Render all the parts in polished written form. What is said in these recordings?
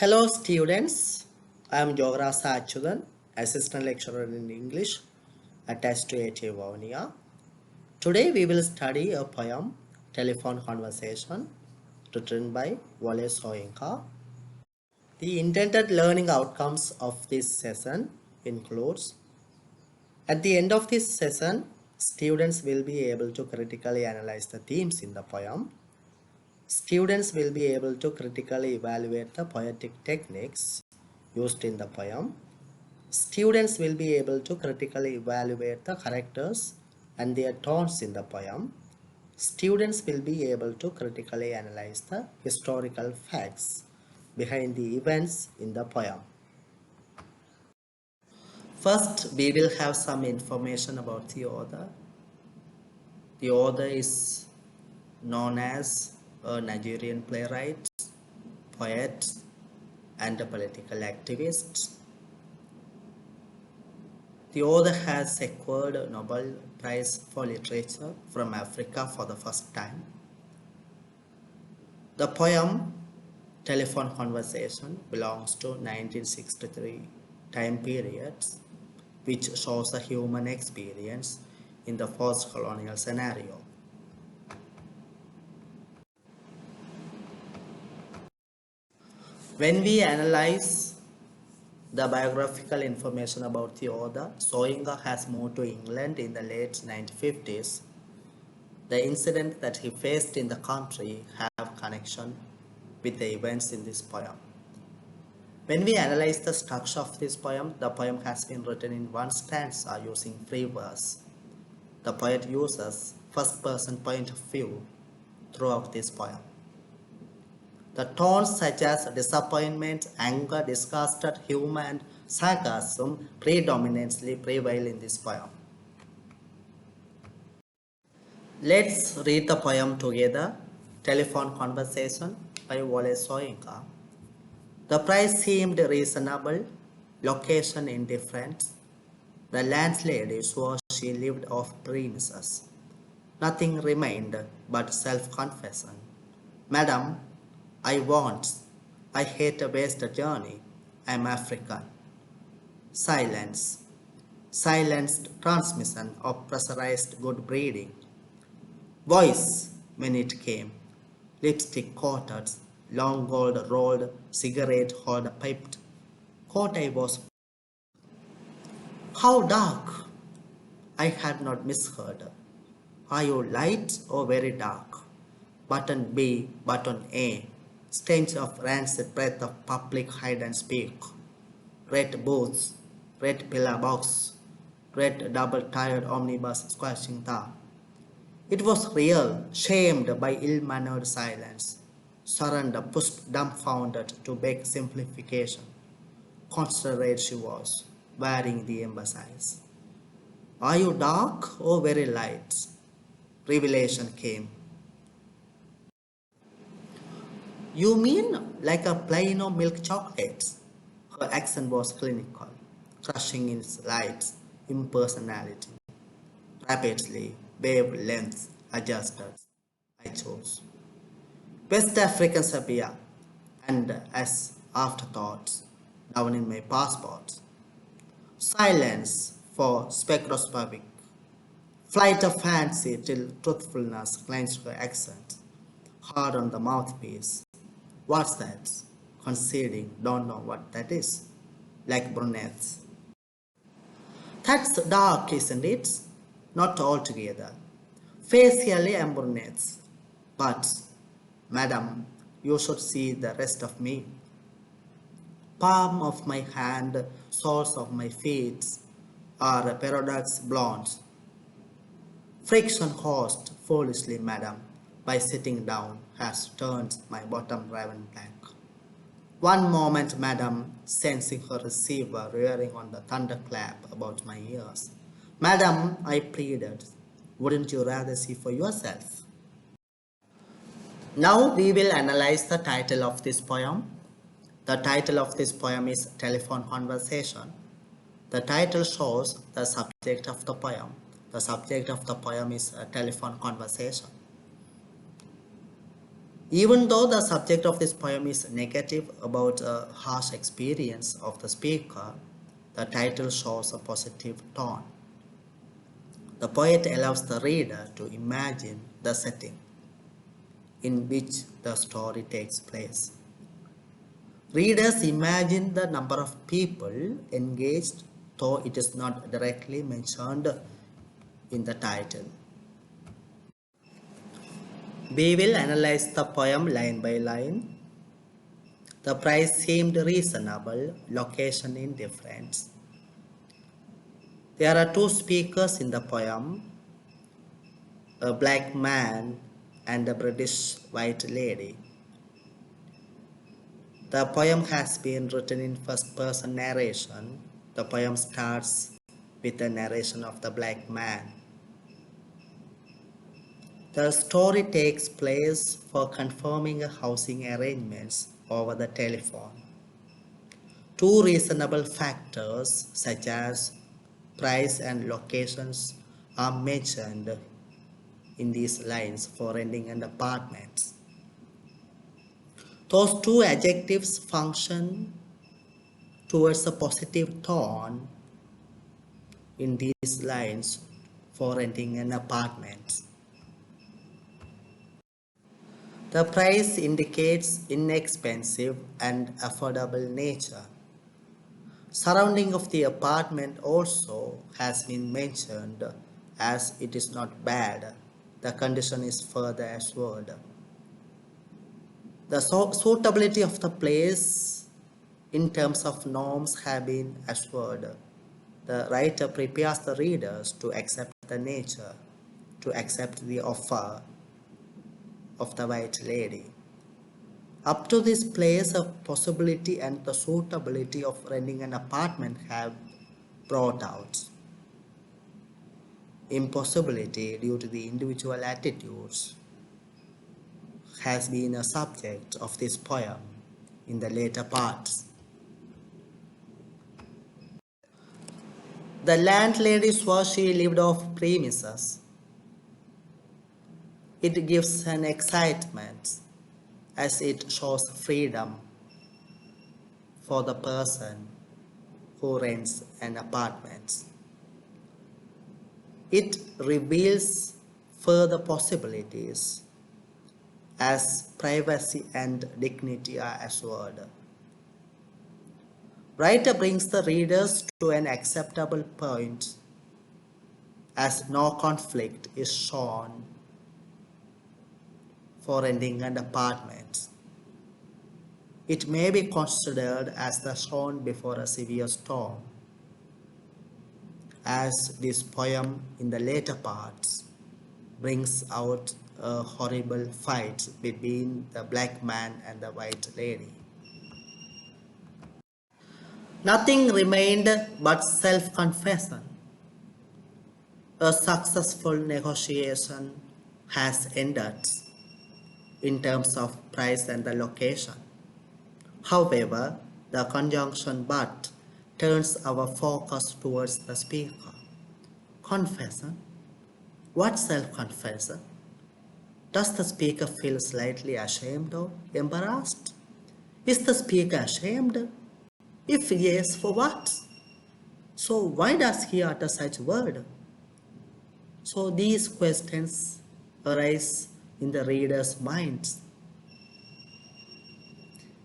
Hello students, I am Yogarajah Atchuthan, Assistant Lecturer in English attached to AT Vavuniya. Today we will study a poem, Telephone Conversation, written by Wale Soyinka. The intended learning outcomes of this session includes: at the end of this session, students will be able to critically analyze the themes in the poem. Students will be able to critically evaluate the poetic techniques used in the poem. Students will be able to critically evaluate the characters and their tones in the poem. Students will be able to critically analyze the historical facts behind the events in the poem. First, we will have some information about the author. The author is known as a Nigerian playwright, poet, and a political activist. The author has acquired a Nobel Prize for Literature from Africa for the first time. The poem Telephone Conversation belongs to 1963 time period, which shows a human experience in the post-colonial scenario. When we analyze the biographical information about the author, Soyinka has moved to England in the late 1950s. The incidents that he faced in the country have connection with the events in this poem. When we analyze the structure of this poem, the poem has been written in one stanza using free verse. The poet uses first-person point of view throughout this poem. The tones such as disappointment, anger, disgust, humor, and sarcasm predominantly prevail in this poem. Let's read the poem together. Telephone Conversation by Wale Soyinka. The price seemed reasonable, location indifferent. The landlady swore she lived off premises. Nothing remained but self-confession. Madam, I hate a wasted journey. I am African. Silence. Silenced transmission of pressurized good breeding. Voice when it came. Lipstick coated, long gold rolled, cigarette holder piped. Caught I was. How dark! I had not misheard. Are you light or very dark? Button B, button A. Stench of rancid breath of public hide and speak. Red boots, red pillar box, red double-tired omnibus squashing the. It was real, shamed by ill-mannered silence. Surrender pushed dumbfounded to beg simplification. Considerate she was, wearing the emphasis. Are you dark or very light? Revelation came. You mean like a plain of milk chocolates? Her accent was clinical, crushing in its light impersonality. Rapidly, wavelengths adjusted. I chose West African sepia, and as afterthoughts, down in my passport. Silence for spectroscopic. Flight of fancy till truthfulness clenched her accent. Hard on the mouthpiece. What's that? Conceding, don't know what that is. Like brunettes. That's dark, isn't it? Not altogether. Facially I'm brunettes. But, madam, you should see the rest of me. Palm of my hand, soles of my feet are paradox blonde. Friction caused foolishly, madam, by sitting down has turned my bottom raven black. One moment, madam, sensing her receiver rearing on the thunderclap about my ears. Madam, I pleaded, wouldn't you rather see for yourself? Now we will analyze the title of this poem. The title of this poem is Telephone Conversation. The title shows the subject of the poem. The subject of the poem is a telephone conversation. Even though the subject of this poem is negative about a harsh experience of the speaker, the title shows a positive tone. The poet allows the reader to imagine the setting in which the story takes place. Readers imagine the number of people engaged, though it is not directly mentioned in the title. We will analyze the poem line by line. The price seemed reasonable, location indifferent. There are two speakers in the poem, a black man and a British white lady. The poem has been written in first-person narration. The poem starts with the narration of the black man. The story takes place for confirming housing arrangements over the telephone. Two reasonable factors such as price and locations are mentioned in these lines for renting an apartment. Those two adjectives function towards a positive tone in these lines for renting an apartment. The price indicates inexpensive and affordable nature. Surrounding of the apartment also has been mentioned as it is not bad. The condition is further assured. The suitability of the place in terms of norms have been assured. The writer prepares the readers to accept the nature, to accept the offer of the white lady. Up to this place, a possibility and the suitability of renting an apartment have brought out. Impossibility due to the individual attitudes has been a subject of this poem in the later parts. The landlady swore she lived off premises. It gives an excitement as it shows freedom for the person who rents an apartment. It reveals further possibilities as privacy and dignity are assured. Writer brings the readers to an acceptable point as no conflict is shown for renting an apartment. It may be considered as the storm before a severe storm, as this poem in the later parts brings out a horrible fight between the black man and the white lady. Nothing remained but self-confession. A successful negotiation has ended in terms of price and the location. However, the conjunction but turns our focus towards the speaker. Confession? What self-confession? Does the speaker feel slightly ashamed or embarrassed? Is the speaker ashamed? If yes, for what? So why does he utter such word? So these questions arise in the reader's minds.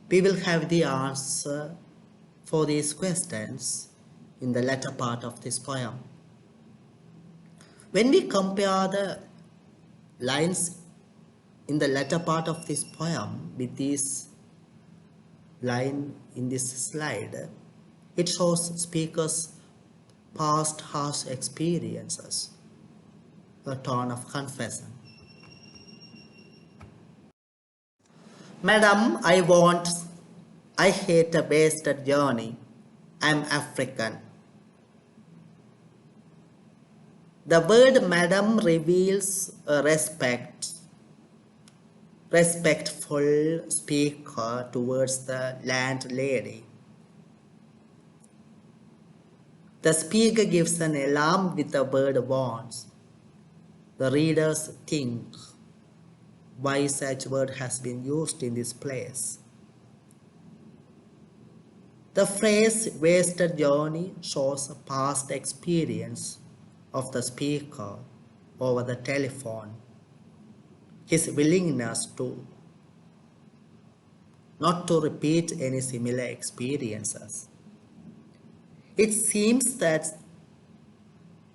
We will have the answer for these questions in the latter part of this poem. When we compare the lines in the latter part of this poem with this line in this slide, it shows speakers' past harsh experiences, a tone of confession. Madam, I hate a wasted journey. I'm African. The word madam reveals a respectful speaker towards the landlady. The speaker gives an alarm with the word warns. The readers think why such word has been used in this place. The phrase wasted journey shows a past experience of the speaker over the telephone, his willingness to not to repeat any similar experiences. It seems that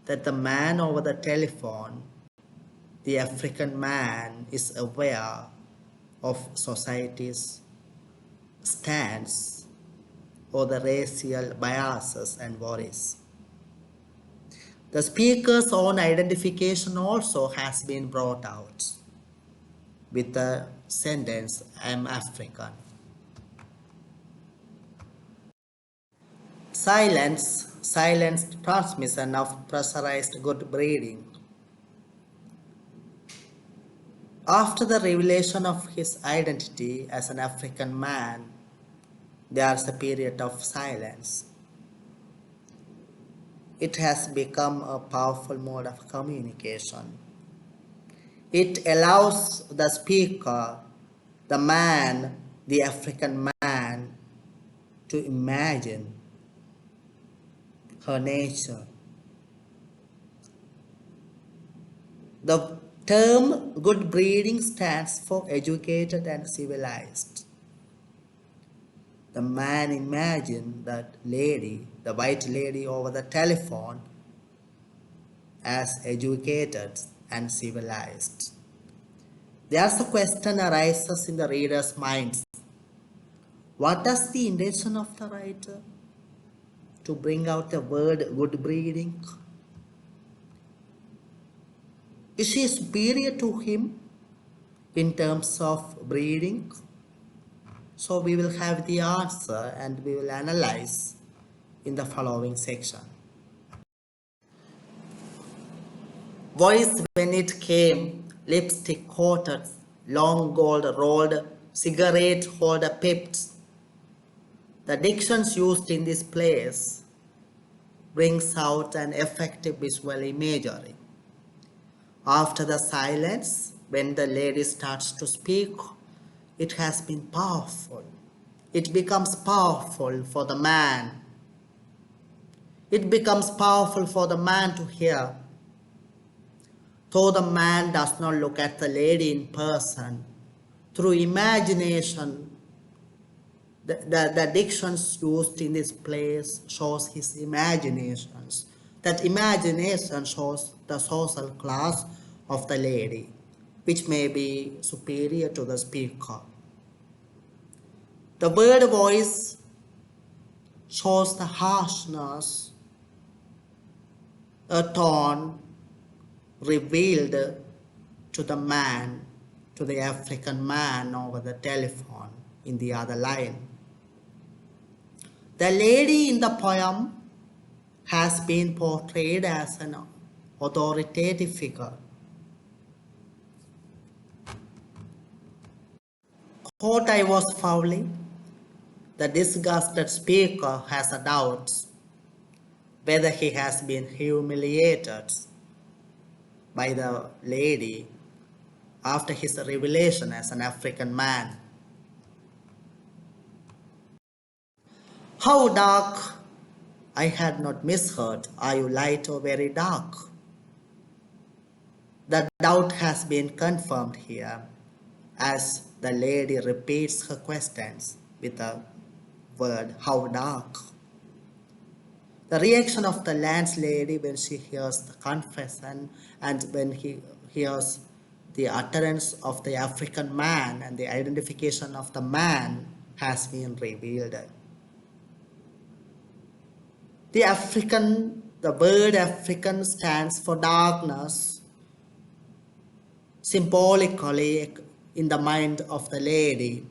the man over the telephone, the African man, is aware of society's stance or the racial biases and worries. The speaker's own identification also has been brought out with the sentence, "I'm African." Silence transmission of pressurized good breeding. After the revelation of his identity as an African man, there's a period of silence. It has become a powerful mode of communication. It allows the speaker, the man, the African man, to imagine her nature. The term good breeding stands for educated and civilized. The man imagined that lady, the white lady over the telephone, as educated and civilized. There's a question arises in the reader's mind. What is the intention of the writer to bring out the word good breeding? Is she superior to him in terms of breeding? So we will have the answer and we will analyze in the following section. Voice when it came, lipstick coated, long gold rolled, cigarette holder pipped. The dictions used in this place brings out an effective visual imagery. After the silence, when the lady starts to speak, it has been powerful. It becomes powerful for the man. It becomes powerful for the man to hear. Though the man does not look at the lady in person, through imagination, the dictions used in this place shows his imaginations. That imagination shows the social class of the lady, which may be superior to the speaker. The word voice shows the harshness, a tone revealed to the man, to the African man over the telephone in the other line. The lady in the poem has been portrayed as an authoritative figure. Thought I was fouling, the disgusted speaker has a doubt whether he has been humiliated by the lady after his revelation as an African man. How dark! I had not misheard. Are you light or very dark? The doubt has been confirmed here as the lady repeats her questions with the word how dark. The reaction of the landlady when she hears the confession and when he hears the utterance of the African man and the identification of the man has been revealed. The word African stands for darkness, symbolically in the mind of the lady.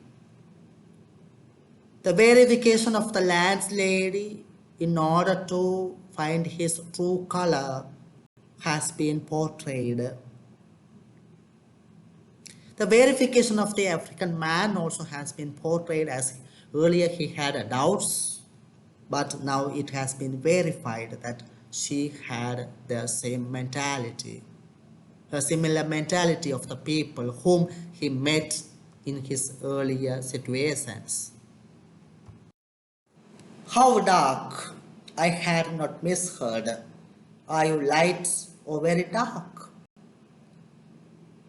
The verification of the landlady in order to find his true color has been portrayed. The verification of the African man also has been portrayed as earlier he had doubts, but now it has been verified that she had the same mentality. a similar mentality of the people whom he met in his earlier situations. How dark! I had not misheard. Are you light or very dark?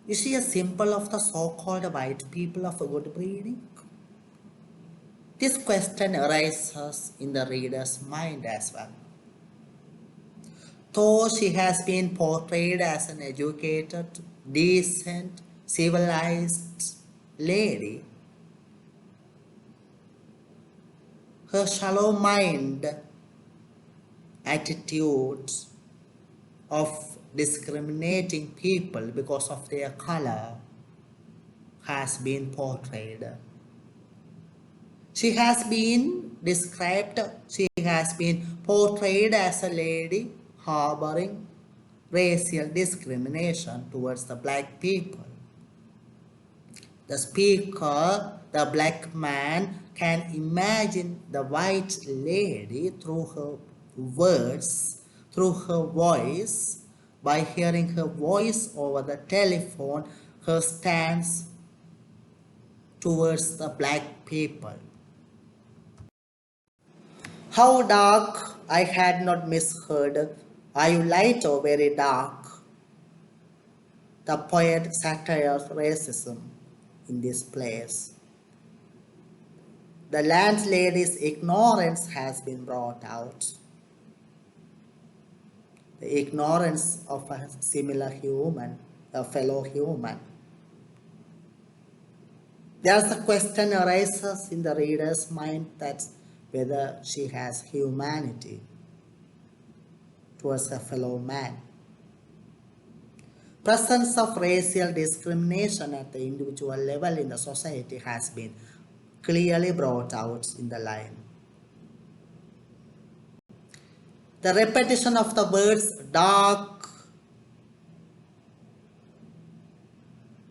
Is she a symbol of the so-called white people of good breeding? This question arises in the reader's mind as well. Though she has been portrayed as an educated, decent, civilized lady, her shallow mind attitudes of discriminating people because of their color has been portrayed. She has been portrayed as a lady harboring racial discrimination towards the black people. The speaker, the black man, can imagine the white lady through her words, through her voice, by hearing her voice over the telephone, her stance towards the black people. How dark! I had not misheard. Are you light or very dark? The poet satirized racism in this place. The landlady's ignorance has been brought out. The ignorance of a similar human, a fellow human. There's a question arises in the reader's mind that whether she has humanity towards a fellow man. Presence of racial discrimination at the individual level in the society has been clearly brought out in the line. The repetition of the words dark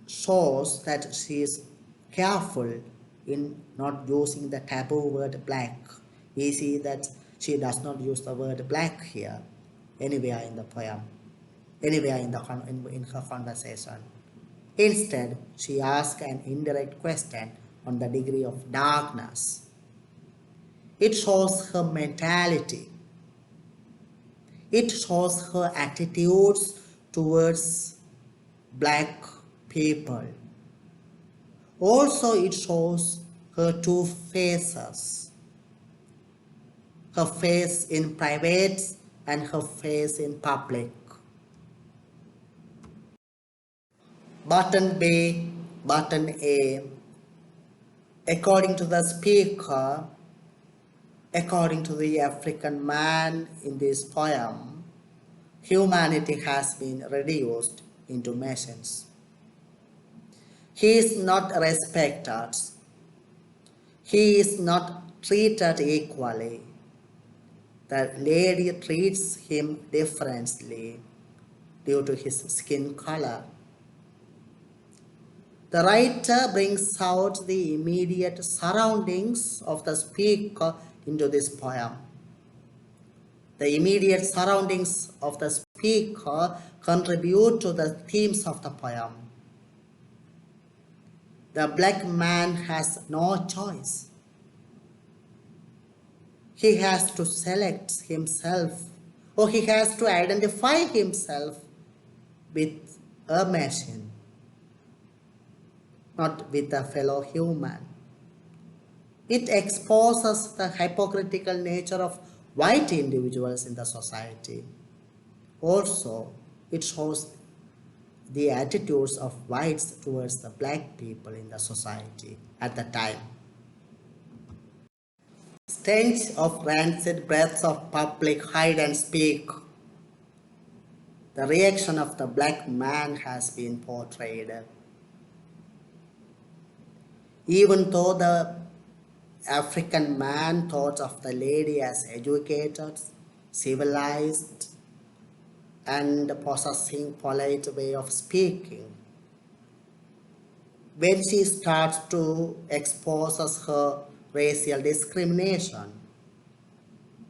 shows that she is careful in not using the taboo word black. We see that she does not use the word black here anywhere in the poem, anywhere in her conversation. Instead, she asks an indirect question on the degree of darkness. It shows her mentality. It shows her attitudes towards black people. Also, it shows her two faces. Her face in private and her face in public. Button B, button A. According to the speaker, according to the African man in this poem, humanity has been reduced into machines. He is not respected. He is not treated equally. The lady treats him differently due to his skin color. The writer brings out the immediate surroundings of the speaker into this poem. The immediate surroundings of the speaker contribute to the themes of the poem. The black man has no choice. He has to select himself, or he has to identify himself with a machine, not with a fellow human. It exposes the hypocritical nature of white individuals in the society. Also, it shows the attitudes of whites towards the black people in the society at the time. Stench of rancid breaths of public hide and speak. The reaction of the black man has been portrayed. Even though the African man thought of the lady as educated, civilized, and possessing polite way of speaking, when she starts to expose her racial discrimination,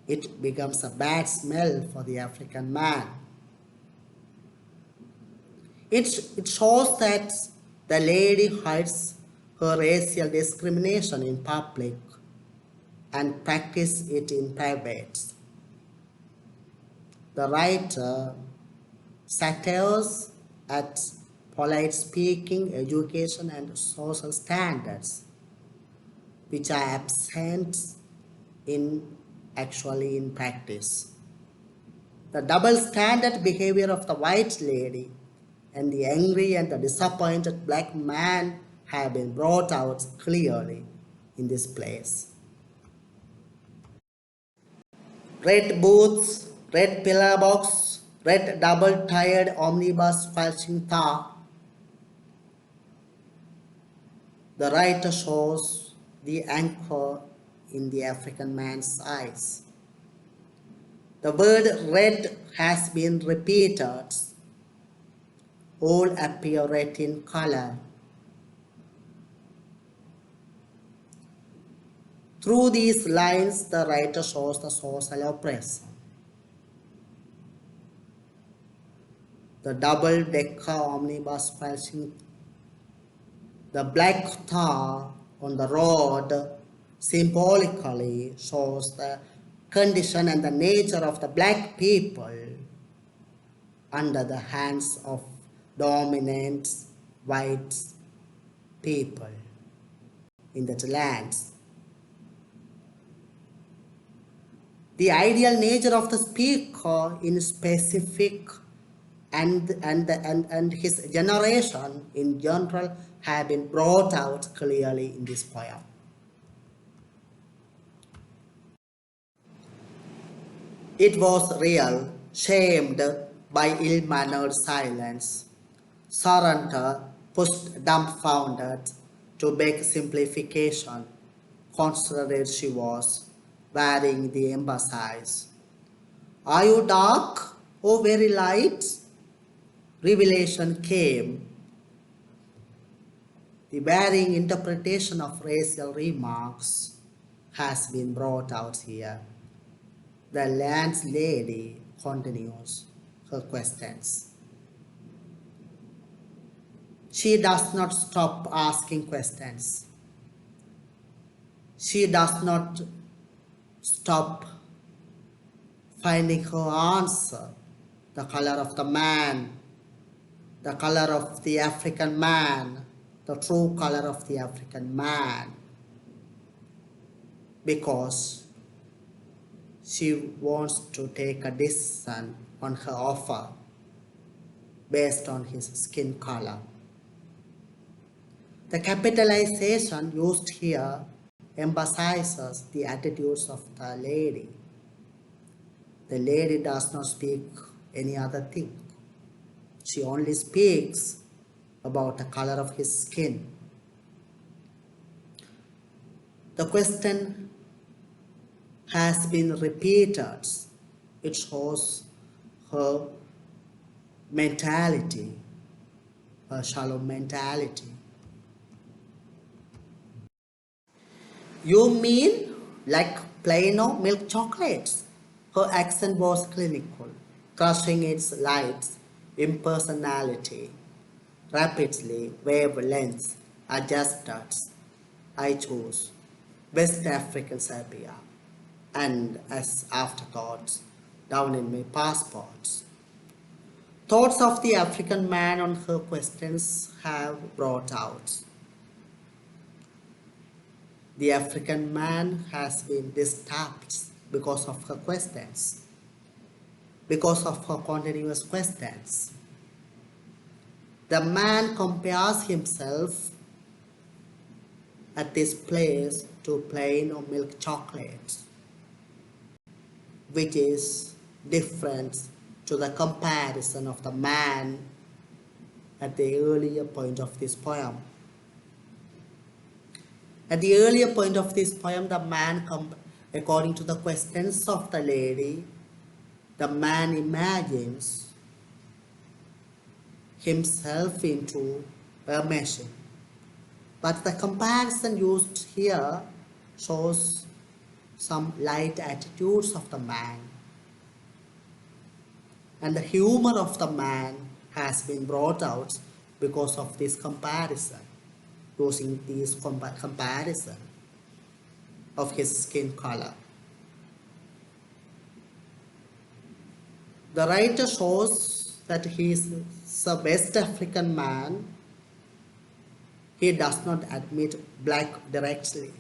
it becomes a bad smell for the African man. It shows that the lady hides her racial discrimination in public and practice it in private. The writer satires at polite speaking, education, and social standards, which are absent in actually in practice. The double standard behavior of the white lady and the angry and the disappointed black man have been brought out clearly in this place. Red boots, red pillar box, red double-tired omnibus flashing tar. The writer shows the anchor in the African man's eyes. The word red has been repeated. All appear red in color. Through these lines, the writer shows the social oppression. The double-decker omnibus flashing, the black tar on the road symbolically shows the condition and the nature of the black people under the hands of dominant white people in that lands. The ideal nature of the speaker in specific and his generation in general have been brought out clearly in this poem. It was real, shamed by ill-mannered silence. Surrender, pushed dumbfounded to beg simplification, considerate she was, wearing the emphasis. Are you dark or very light? Revelation came. The varying interpretation of racial remarks has been brought out here. The landlady continues her questions. She does not stop asking questions. She does not stop finding her answer. The color of the man, the color of the African man, the true color of the African man. Because she wants to take a decision on her offer based on his skin color. The capitalization used here emphasizes the attitudes of the lady. The lady does not speak any other thing. She only speaks about the color of his skin. The question has been repeated. It shows her mentality, her shallow mentality. You mean like plain milk chocolates? Her accent was clinical, crushing its light impersonality. Rapidly, wavelengths adjusted. I chose West African sepia, and as afterthoughts, down in my passports. Thoughts of the African man on her questions have brought out. The African man has been disturbed because of her questions, because of her continuous questions. The man compares himself at this place to plain or milk chocolate, which is different to the comparison of the man at the earlier point of this poem. At the earlier point of this poem, the man, according to the questions of the lady, the man imagines himself into a machine. But the comparison used here shows some light attitudes of the man. And the humor of the man has been brought out because of this comparison, using this comparison of his skin color. The writer shows that he is the West African man. He does not admit black directly.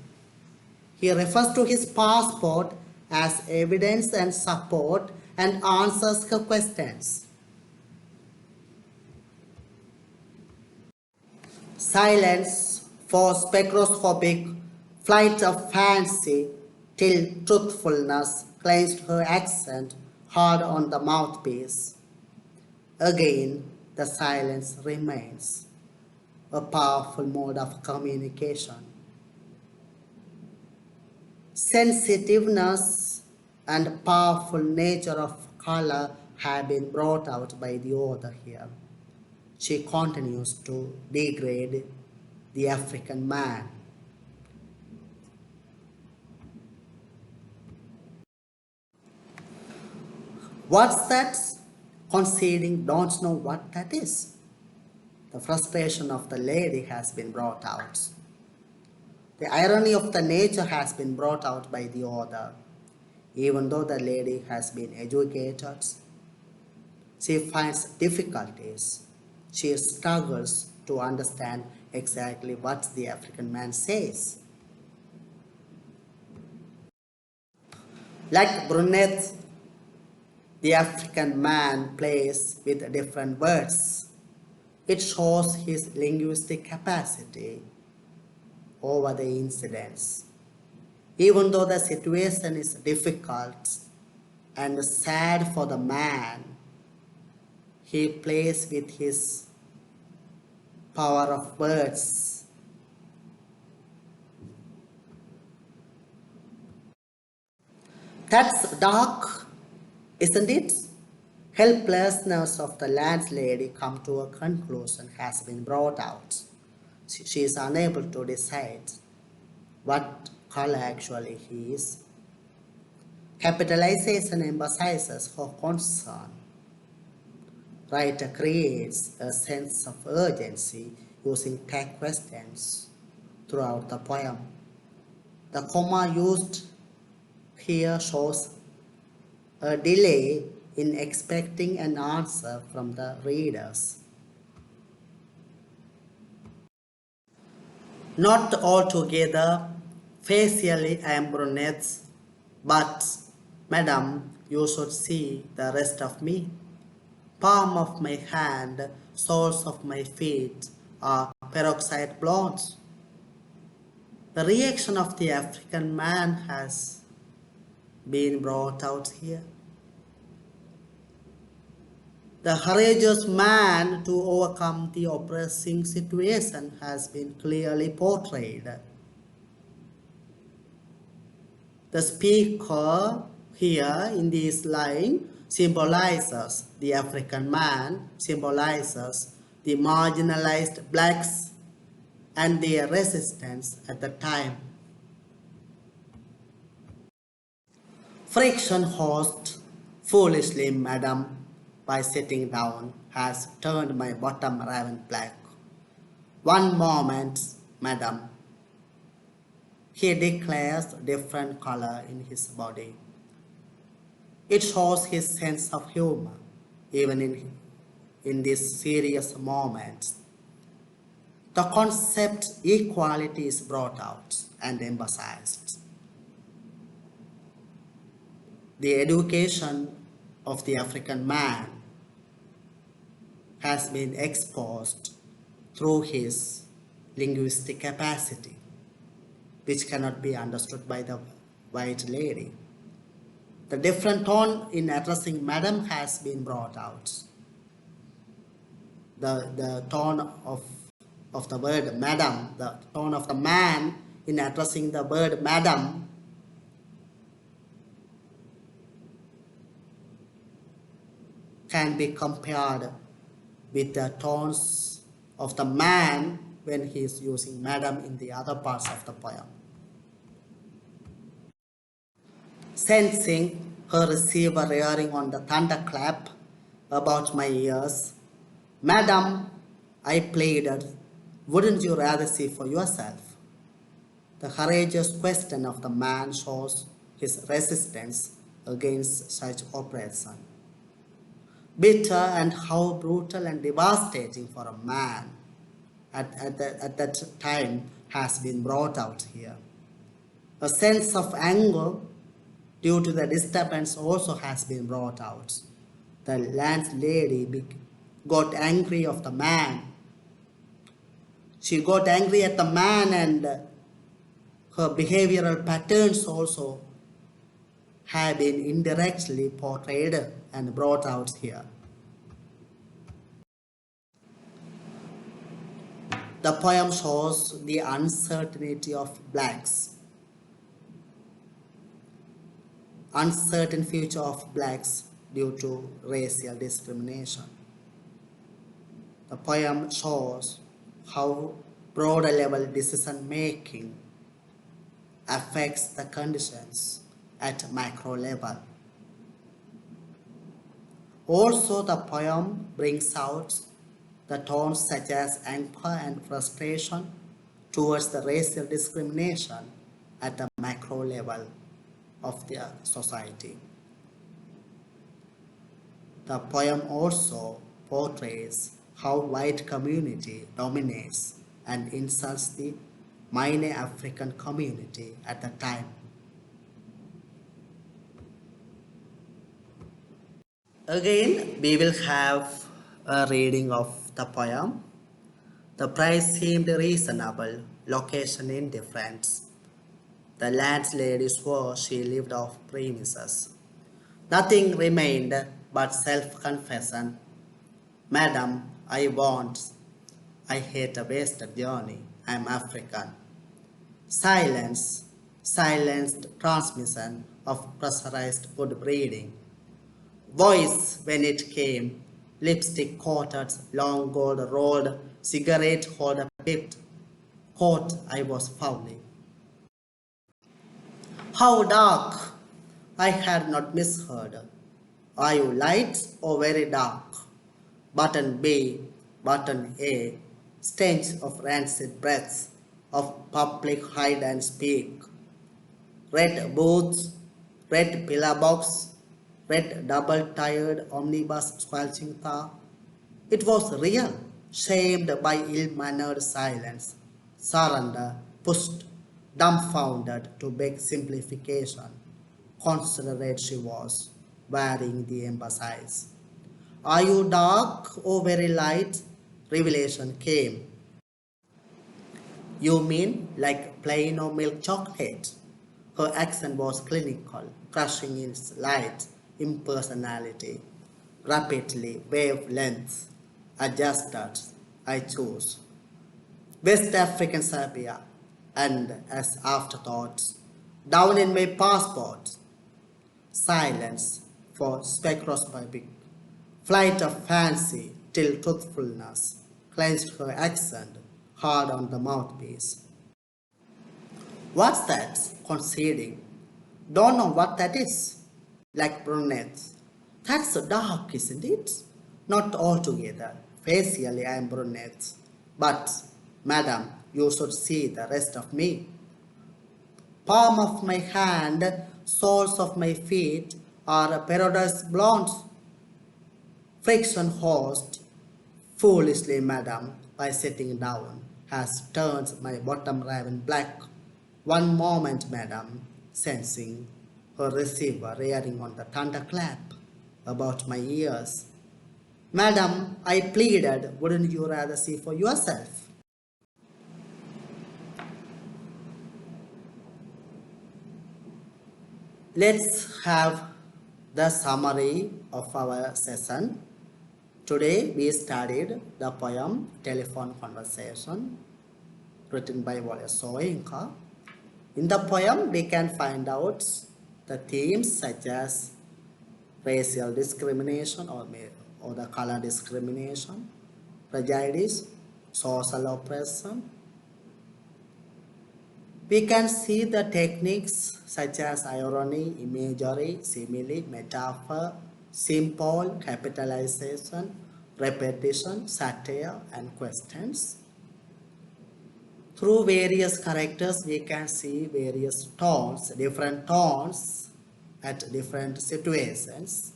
He refers to his passport as evidence and support and answers her questions. Silence for spectroscopic flight of fancy till truthfulness clenched her accent hard on the mouthpiece. Again, the silence remains, a powerful mode of communication. Sensitiveness and powerful nature of color have been brought out by the author here. She continues to degrade the African man. What's that? Conceding don't know what that is. The frustration of the lady has been brought out. The irony of the nature has been brought out by the author. Even though the lady has been educated, she finds difficulties. She struggles to understand exactly what the African man says. Like brunette, the African man plays with different words. It shows his linguistic capacity over the incidents. Even though the situation is difficult and sad for the man, he plays with his power of words. That's dark, isn't it? Helplessness of the landlady come to a conclusion has been brought out. She is unable to decide what color actually he is. Capitalization emphasizes her concern. Writer creates a sense of urgency using tag questions throughout the poem. The comma used here shows a delay in expecting an answer from the readers. Not altogether facially I am brunette, but, madam, you should see the rest of me. Palm of my hand, soles of my feet are peroxide blondes. The reaction of the African man has been brought out here. The courageous man to overcome the oppressing situation has been clearly portrayed. The speaker here in this line symbolizes the African man, symbolizes the marginalized blacks and their resistance at the time. Friction host, foolishly, madam, by sitting down, has turned my bottom raven black. One moment, madam. He declares different color in his body. It shows his sense of humor, even in these serious moments. The concept equality is brought out and emphasized. The education of the African man has been exposed through his linguistic capacity, which cannot be understood by the white lady. The different tone in addressing madam has been brought out. The tone of the word madam, the tone of the man in addressing the word madam can be compared with the tones of the man when he is using madam in the other parts of the poem. Sensing her receiver rearing on the thunderclap about my ears, Madam, I pleaded, wouldn't you rather see for yourself? The courageous question of the man shows his resistance against such oppression. Bitter and how brutal and devastating for a man at that time has been brought out here. A sense of anger due to the disturbance also has been brought out. The landlady got angry of the man. She got angry at the man, and her behavioral patterns also have been indirectly portrayed and brought out here. The poem shows the uncertainty of blacks, uncertain future of blacks due to racial discrimination. The poem shows how broader level decision making affects the conditions at macro level. Also, the poem brings out the tones such as anger and frustration towards the racial discrimination at the macro level of the society. The poem also portrays how white community dominates and insults the minor African community at the time. Again, we will have a reading of the poem. The price seemed reasonable, location indifferent. The landlady swore she lived off premises. Nothing remained but self-confession. Madam, I hate a wasted journey. I am African. Silence, silenced transmission of pressurized good breeding. Voice when it came, lipstick coated, long gold rolled, cigarette holder pipped. Caught I was foully. How dark! I had not misheard. Are you light or very dark? Button B, button A, stench of rancid breaths, of public hide and speak. Red boots, red pillar box, red double-tired omnibus squelching tar. It was real, shamed by ill-mannered silence. Surrender, pushed, dumbfounded to beg simplification. Considerate she was, wearing the emphasis. Are you dark or very light? Revelation came. You mean like plain or milk chocolate? Her accent was clinical, crushing its light impersonality. Rapidly, wavelength, adjusted, I chose. West African Serbia, and as afterthoughts, down in my passport. Silence for spectroscopic flight of fancy till truthfulness clenched her accent hard on the mouthpiece. What's that? Conceding. Don't know what that is. Like brunettes. That's dark, isn't it? Not altogether. Facially, I am brunette. But, madam, you should see the rest of me. Palm of my hand, soles of my feet are paradise blondes. Friction host, foolishly, madam, by sitting down, has turned my bottom raven black. One moment, madam, sensing her receiver rearing on the thunderclap about my ears. Madam, I pleaded, wouldn't you rather see for yourself? Let's have the summary of our session. Today we studied the poem Telephone Conversation written by Wallace Soyinka. In the poem we can find out the themes such as racial discrimination or the color discrimination, prejudice, social oppression. We can see the techniques such as irony, imagery, simile, metaphor, symbol, capitalization, repetition, satire, and questions. Through various characters, we can see various tones, different tones at different situations.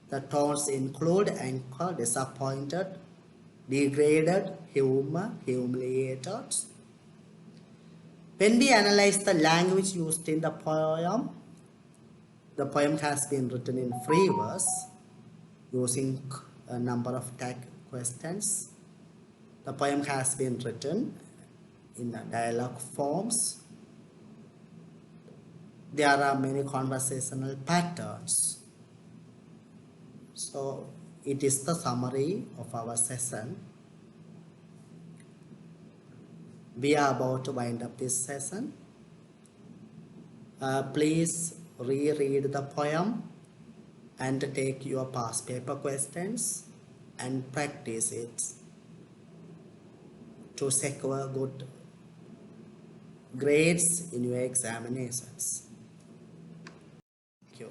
The tones include anger, disappointed, degraded, humor, humiliated. When we analyze the language used in the poem has been written in free verse using a number of tag questions. The poem has been written in dialogue forms. There are many conversational patterns. So it is the summary of our session. We are about to wind up this session. Please reread the poem and take your past paper questions and practice it to secure good grades in your examinations. Thank you.